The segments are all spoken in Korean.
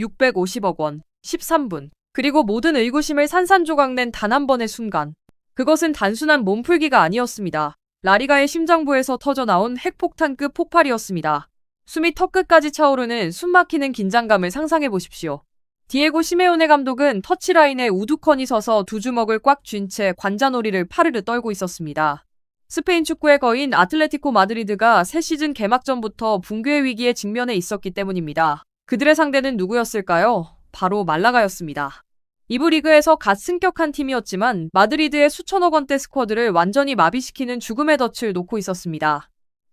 650억 원, 13분. 그리고 모든 의구심을 산산조각낸 단 한 번의 순간. 그것은 단순한 몸풀기가 아니었습니다. 라리가의 심장부에서 터져나온 핵폭탄급 폭발이었습니다. 숨이 턱끝까지 차오르는 숨막히는 긴장감을 상상해 보십시오. 디에고 시메오네 감독은 터치라인에 우두커니 서서 두 주먹을 꽉 쥔 채 관자놀이를 파르르 떨고 있었습니다. 스페인 축구의 거인 아틀레티코 마드리드가 새 시즌 개막전부터 붕괴의 위기에 직면해 있었기 때문입니다. 그들의 상대는 누구였을까요? 바로 말라가였습니다. 이부 리그에서 갓 승격한 팀이었지만 마드리드의 수천억 원대 스쿼드를 완전히 마비시키는 죽음의 덫을 놓고 있었습니다.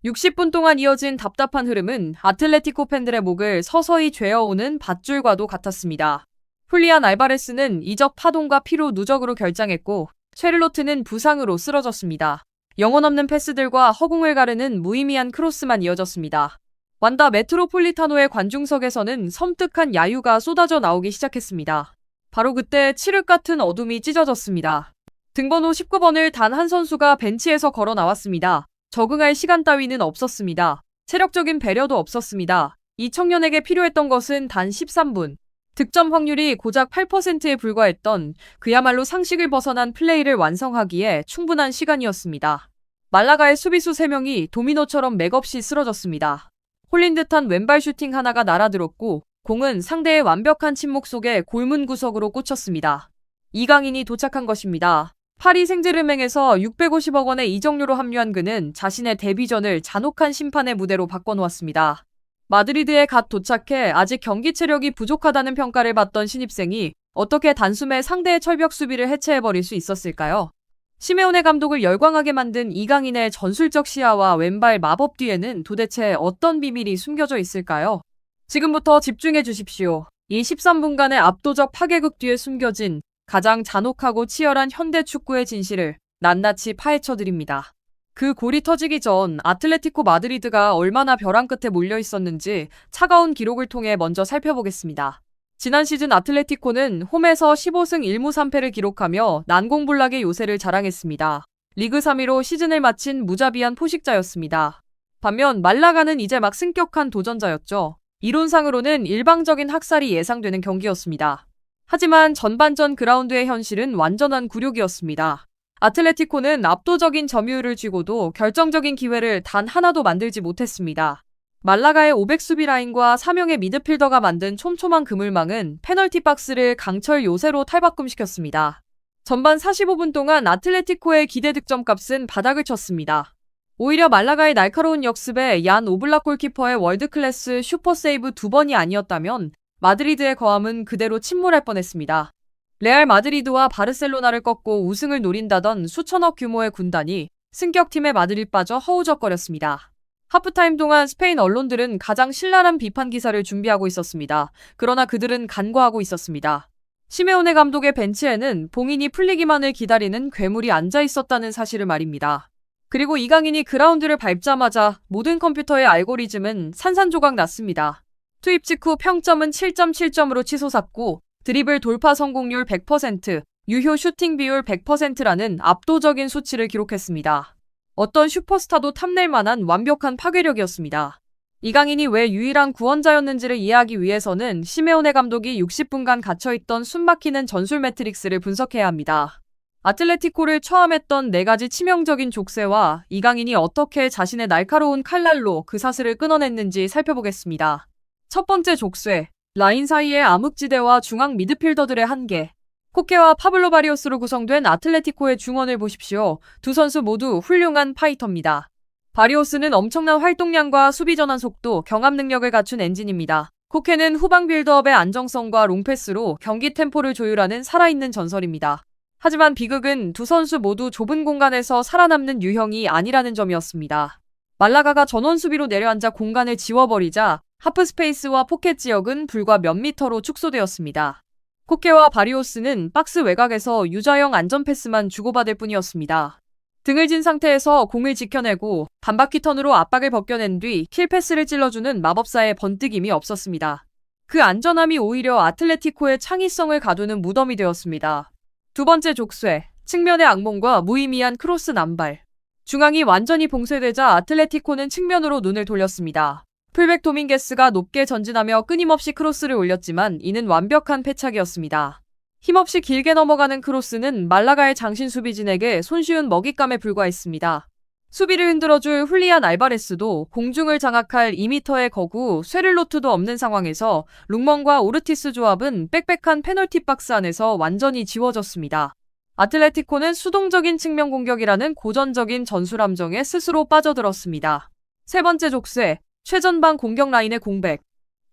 60분 동안 이어진 답답한 흐름은 아틀레티코 팬들의 목을 서서히 죄어오는 밧줄과도 같았습니다. 훌리안 알바레스는 이적 파동과 피로 누적으로 결장했고 쉐를로트는 부상으로 쓰러졌습니다. 영혼 없는 패스들과 허공을 가르는 무의미한 크로스만 이어졌습니다. 완다 메트로폴리타노의 관중석에서는 섬뜩한 야유가 쏟아져 나오기 시작했습니다. 바로 그때 칠흑 같은 어둠이 찢어졌습니다. 등번호 19번을 단 한 선수가 벤치에서 걸어 나왔습니다. 적응할 시간 따위는 없었습니다. 체력적인 배려도 없었습니다. 이 청년에게 필요했던 것은 단 13분. 득점 확률이 고작 8%에 불과했던 그야말로 상식을 벗어난 플레이를 완성하기에 충분한 시간이었습니다. 말라가의 수비수 3명이 도미노처럼 맥없이 쓰러졌습니다. 홀린 듯한 왼발 슈팅 하나가 날아들었고 공은 상대의 완벽한 침묵 속에 골문 구석으로 꽂혔습니다. 이강인이 도착한 것입니다. 파리 생제르맹에서 650억 원의 이적료로 합류한 그는 자신의 데뷔전을 잔혹한 심판의 무대로 바꿔놓았습니다. 마드리드에 갓 도착해 아직 경기 체력이 부족하다는 평가를 받던 신입생이 어떻게 단숨에 상대의 철벽 수비를 해체해버릴 수 있었을까요? 시메오네 감독을 열광하게 만든 이강인의 전술적 시야와 왼발 마법 뒤에는 도대체 어떤 비밀이 숨겨져 있을까요? 지금부터 집중해 주십시오. 이 13분간의 압도적 파괴극 뒤에 숨겨진 가장 잔혹하고 치열한 현대 축구의 진실을 낱낱이 파헤쳐드립니다. 그 골이 터지기 전 아틀레티코 마드리드가 얼마나 벼랑 끝에 몰려 있었는지 차가운 기록을 통해 먼저 살펴보겠습니다. 지난 시즌 아틀레티코는 홈에서 15승 1무 3패를 기록하며 난공불락의 요새를 자랑했습니다. 리그 3위로 시즌을 마친 무자비한 포식자였습니다. 반면 말라가는 이제 막 승격한 도전자였죠. 이론상으로는 일방적인 학살이 예상되는 경기였습니다. 하지만 전반전 그라운드의 현실은 완전한 굴욕이었습니다. 아틀레티코는 압도적인 점유율을 쥐고도 결정적인 기회를 단 하나도 만들지 못했습니다. 말라가의 500 수비 라인과 4명의 미드필더가 만든 촘촘한 그물망은 페널티 박스를 강철 요새로 탈바꿈시켰습니다. 전반 45분 동안 아틀레티코의 기대 득점값은 바닥을 쳤습니다. 오히려 말라가의 날카로운 역습에 얀 오블락 골키퍼의 월드클래스 슈퍼세이브 2번이 아니었다면 마드리드의 거함은 그대로 침몰할 뻔했습니다. 레알 마드리드와 바르셀로나를 꺾고 우승을 노린다던 수천억 규모의 군단이 승격팀의 마드리에 빠져 허우적거렸습니다. 하프타임 동안 스페인 언론들은 가장 신랄한 비판 기사를 준비하고 있었습니다. 그러나 그들은 간과하고 있었습니다. 시메오네 감독의 벤치에는 봉인이 풀리기만을 기다리는 괴물이 앉아 있었다는 사실을 말입니다. 그리고 이강인이 그라운드를 밟자마자 모든 컴퓨터의 알고리즘은 산산조각 났습니다. 투입 직후 평점은 7.7점으로 치솟았고 드리블 돌파 성공률 100%, 유효 슈팅 비율 100%라는 압도적인 수치를 기록했습니다. 어떤 슈퍼스타도 탐낼 만한 완벽한 파괴력이었습니다. 이강인이 왜 유일한 구원자였는지를 이해하기 위해서는 시메오네 감독이 60분간 갇혀있던 숨막히는 전술 매트릭스를 분석해야 합니다. 아틀레티코를 처함했던 4가지 치명적인 족쇄와 이강인이 어떻게 자신의 날카로운 칼날로 그 사슬을 끊어냈는지 살펴보겠습니다. 첫 번째 족쇄, 라인 사이의 암흑지대와 중앙 미드필더들의 한계. 코케와 파블로 바리오스로 구성된 아틀레티코의 중원을 보십시오. 두 선수 모두 훌륭한 파이터입니다. 바리오스는 엄청난 활동량과 수비 전환 속도, 경합 능력을 갖춘 엔진입니다. 코케는 후방 빌드업의 안정성과 롱패스로 경기 템포를 조율하는 살아있는 전설입니다. 하지만 비극은 두 선수 모두 좁은 공간에서 살아남는 유형이 아니라는 점이었습니다. 말라가가 전원 수비로 내려앉아 공간을 지워버리자 하프 스페이스와 포켓 지역은 불과 몇 미터로 축소되었습니다. 코케와 바리오스는 박스 외곽에서 유자형 안전 패스만 주고받을 뿐이었습니다. 등을 진 상태에서 공을 지켜내고 반바퀴 턴으로 압박을 벗겨낸 뒤 킬 패스를 찔러주는 마법사의 번뜩임이 없었습니다. 그 안전함이 오히려 아틀레티코의 창의성을 가두는 무덤이 되었습니다. 두 번째 족쇄, 측면의 악몽과 무의미한 크로스 남발. 중앙이 완전히 봉쇄되자 아틀레티코는 측면으로 눈을 돌렸습니다. 풀백 도밍게스가 높게 전진하며 끊임없이 크로스를 올렸지만 이는 완벽한 패착이었습니다. 힘없이 길게 넘어가는 크로스는 말라가의 장신 수비진에게 손쉬운 먹잇감에 불과했습니다. 수비를 흔들어줄 훌리안 알바레스도 공중을 장악할 2m의 거구 쇠를로트도 없는 상황에서 룩먼과 오르티스 조합은 빽빽한 페널티 박스 안에서 완전히 지워졌습니다. 아틀레티코는 수동적인 측면 공격이라는 고전적인 전술함정에 스스로 빠져들었습니다. 세 번째 족쇄, 최전방 공격 라인의 공백.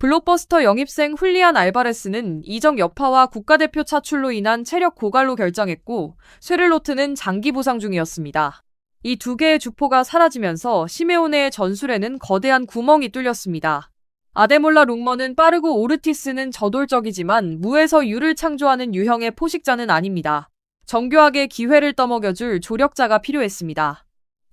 블록버스터 영입생 훌리안 알바레스는 이적 여파와 국가대표 차출로 인한 체력 고갈로 결장했고 쇠를로트는 장기 부상 중이었습니다. 이 두 개의 주포가 사라지면서 시메오네의 전술에는 거대한 구멍이 뚫렸습니다. 아데몰라 룩먼은 빠르고 오르티스는 저돌적이지만 무에서 유를 창조하는 유형의 포식자는 아닙니다. 정교하게 기회를 떠먹여줄 조력자가 필요했습니다.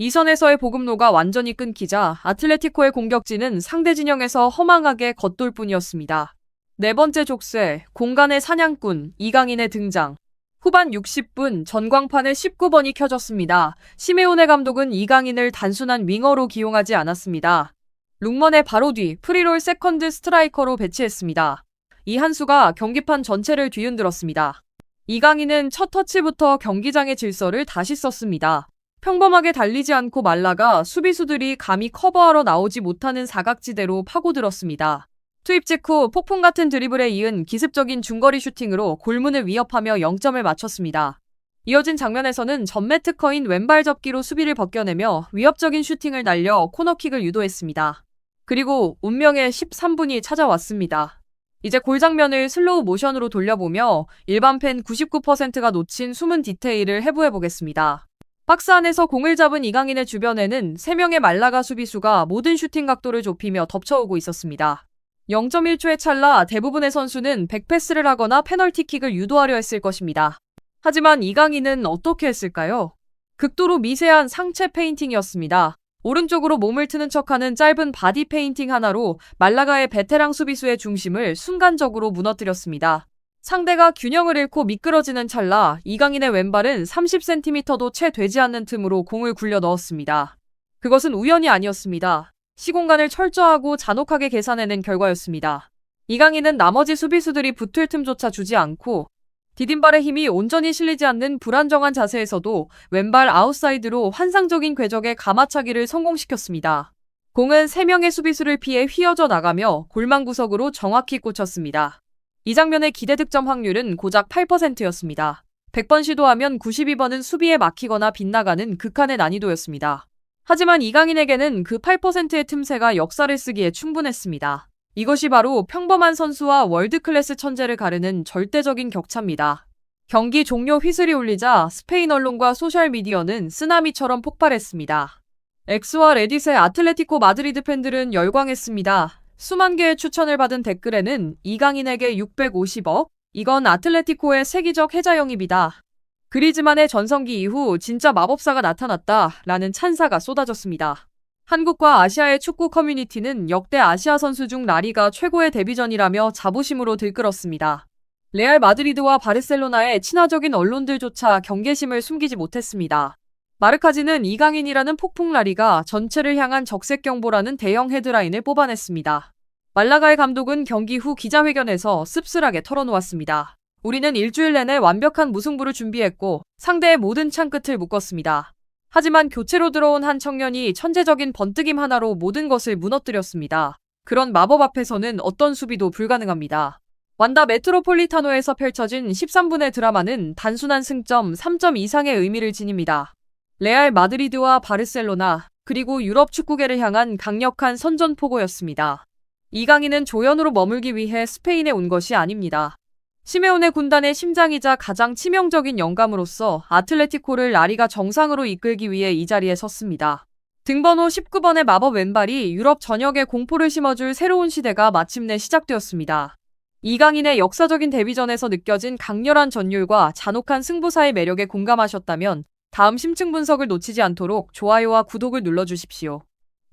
이 선에서의 보급로가 완전히 끊기자 아틀레티코의 공격진은 상대 진영에서 허망하게 겉돌 뿐이었습니다. 네 번째 족쇄, 공간의 사냥꾼, 이강인의 등장. 후반 60분 전광판에 19번이 켜졌습니다. 시메오네 감독은 이강인을 단순한 윙어로 기용하지 않았습니다. 룩먼의 바로 뒤 프리롤 세컨드 스트라이커로 배치했습니다. 이 한 수가 경기판 전체를 뒤흔들었습니다. 이강인은 첫 터치부터 경기장의 질서를 다시 썼습니다. 평범하게 달리지 않고 말라가 수비수들이 감히 커버하러 나오지 못하는 사각지대로 파고들었습니다. 투입 직후 폭풍 같은 드리블에 이은 기습적인 중거리 슈팅으로 골문을 위협하며 0점을 맞췄습니다. 이어진 장면에서는 전매 특허인 왼발 접기로 수비를 벗겨내며 위협적인 슈팅을 날려 코너킥을 유도했습니다. 그리고 운명의 13분이 찾아왔습니다. 이제 골 장면을 슬로우 모션으로 돌려보며 일반 팬 99%가 놓친 숨은 디테일을 해부해보겠습니다. 박스 안에서 공을 잡은 이강인의 주변에는 3명의 말라가 수비수가 모든 슈팅 각도를 좁히며 덮쳐오고 있었습니다. 0.1초의 찰나 대부분의 선수는 백패스를 하거나 페널티킥을 유도하려 했을 것입니다. 하지만 이강인은 어떻게 했을까요? 극도로 미세한 상체 페인팅이었습니다. 오른쪽으로 몸을 트는 척하는 짧은 바디 페인팅 하나로 말라가의 베테랑 수비수의 중심을 순간적으로 무너뜨렸습니다. 상대가 균형을 잃고 미끄러지는 찰나 이강인의 왼발은 30cm도 채 되지 않는 틈으로 공을 굴려 넣었습니다. 그것은 우연이 아니었습니다. 시공간을 철저하고 잔혹하게 계산해낸 결과였습니다. 이강인은 나머지 수비수들이 붙을 틈조차 주지 않고 디딤발의 힘이 온전히 실리지 않는 불안정한 자세에서도 왼발 아웃사이드로 환상적인 궤적의 가마차기를 성공시켰습니다. 공은 3명의 수비수를 피해 휘어져 나가며 골망 구석으로 정확히 꽂혔습니다. 이 장면의 기대 득점 확률은 고작 8%였습니다. 100번 시도하면 92번은 수비에 막히거나 빗나가는 극한의 난이도였습니다. 하지만 이강인에게는 그 8%의 틈새가 역사를 쓰기에 충분했습니다. 이것이 바로 평범한 선수와 월드클래스 천재를 가르는 절대적인 격차입니다. 경기 종료 휘슬이 울리자 스페인 언론과 소셜미디어는 쓰나미처럼 폭발했습니다. 엑스와 레딧의 아틀레티코 마드리드 팬들은 열광했습니다. 수만 개의 추천을 받은 댓글에는 이강인에게 650억? 이건 아틀레티코의 세기적 해자 영입이다. 그리즈만의 전성기 이후 진짜 마법사가 나타났다 라는 찬사가 쏟아졌습니다. 한국과 아시아의 축구 커뮤니티는 역대 아시아 선수 중 라리가 최고의 데뷔전이라며 자부심으로 들끓었습니다. 레알 마드리드와 바르셀로나의 친화적인 언론들조차 경계심을 숨기지 못했습니다. 마르카지는 이강인이라는 폭풍 라리가 전체를 향한 적색 경보라는 대형 헤드라인을 뽑아냈습니다. 말라가의 감독은 경기 후 기자회견에서 씁쓸하게 털어놓았습니다. 우리는 일주일 내내 완벽한 무승부를 준비했고 상대의 모든 창끝을 묶었습니다. 하지만 교체로 들어온 한 청년이 천재적인 번뜩임 하나로 모든 것을 무너뜨렸습니다. 그런 마법 앞에서는 어떤 수비도 불가능합니다. 완다 메트로폴리타노에서 펼쳐진 13분의 드라마는 단순한 승점 3점 이상의 의미를 지닙니다. 레알 마드리드와 바르셀로나, 그리고 유럽 축구계를 향한 강력한 선전포고였습니다. 이강인은 조연으로 머물기 위해 스페인에 온 것이 아닙니다. 시메오네 군단의 심장이자 가장 치명적인 영감으로서 아틀레티코를 라리가 정상으로 이끌기 위해 이 자리에 섰습니다. 등번호 19번의 마법 왼발이 유럽 전역에 공포를 심어줄 새로운 시대가 마침내 시작되었습니다. 이강인의 역사적인 데뷔전에서 느껴진 강렬한 전율과 잔혹한 승부사의 매력에 공감하셨다면 다음 심층 분석을 놓치지 않도록 좋아요와 구독을 눌러주십시오.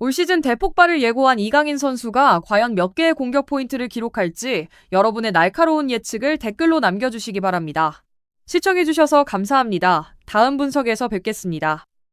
올 시즌 대폭발을 예고한 이강인 선수가 과연 몇 개의 공격 포인트를 기록할지 여러분의 날카로운 예측을 댓글로 남겨주시기 바랍니다. 시청해주셔서 감사합니다. 다음 분석에서 뵙겠습니다.